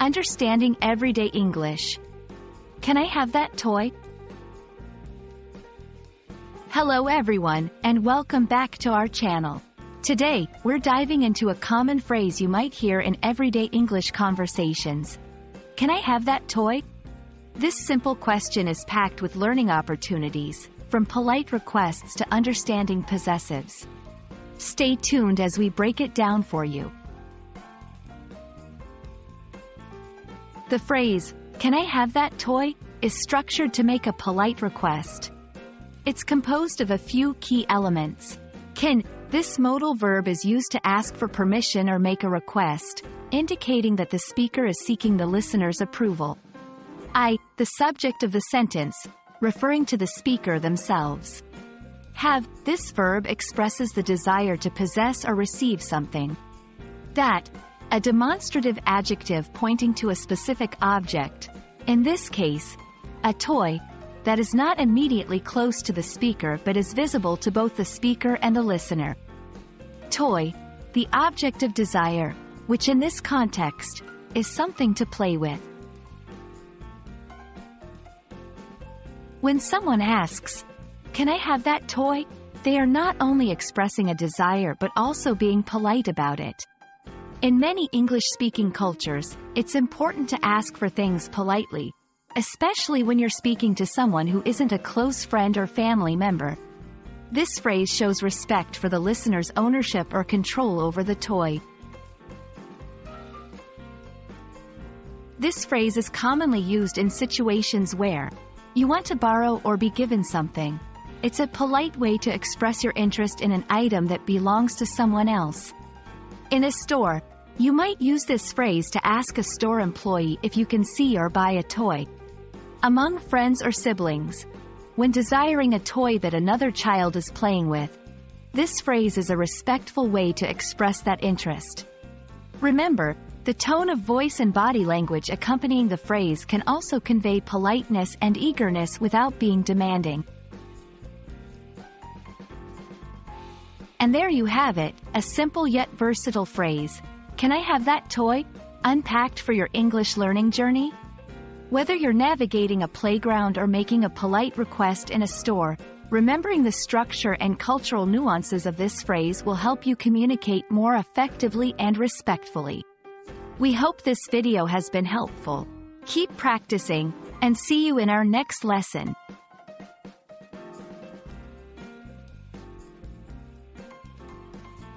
Understanding everyday English. Can I have that toy? Hello everyone, and welcome back to our channel. Today, we're diving into a common phrase you might hear in everyday English conversations. Can I have that toy? This simple question is packed with learning opportunities, from polite requests to understanding possessives. Stay tuned as we break it down for you. The phrase, "Can I have that toy?" is structured to make a polite request. It's composed of a few key elements. Can. This modal verb is used to ask for permission or make a request, indicating that the speaker is seeking the listener's approval. I, the subject of the sentence, referring to the speaker themselves. Have. This verb expresses the desire to possess or receive something. That, a demonstrative adjective pointing to a specific object, in this case, a toy, that is not immediately close to the speaker but is visible to both the speaker and the listener. Toy, the object of desire, which in this context, is something to play with. When someone asks, "Can I have that toy?" they are not only expressing a desire but also being polite about it. In many English-speaking cultures, it's important to ask for things politely, especially when you're speaking to someone who isn't a close friend or family member. This phrase shows respect for the listener's ownership or control over the toy. This phrase is commonly used in situations where you want to borrow or be given something. It's a polite way to express your interest in an item that belongs to someone else. In a store, you might use this phrase to ask a store employee if you can see or buy a toy. Among friends or siblings, when desiring a toy that another child is playing with, this phrase is a respectful way to express that interest. Remember, the tone of voice and body language accompanying the phrase can also convey politeness and eagerness without being demanding. And there you have it, a simple yet versatile phrase. Can I have that toy? Unpacked for your English learning journey? Whether you're navigating a playground or making a polite request in a store, remembering the structure and cultural nuances of this phrase will help you communicate more effectively and respectfully. We hope this video has been helpful. Keep practicing, and see you in our next lesson.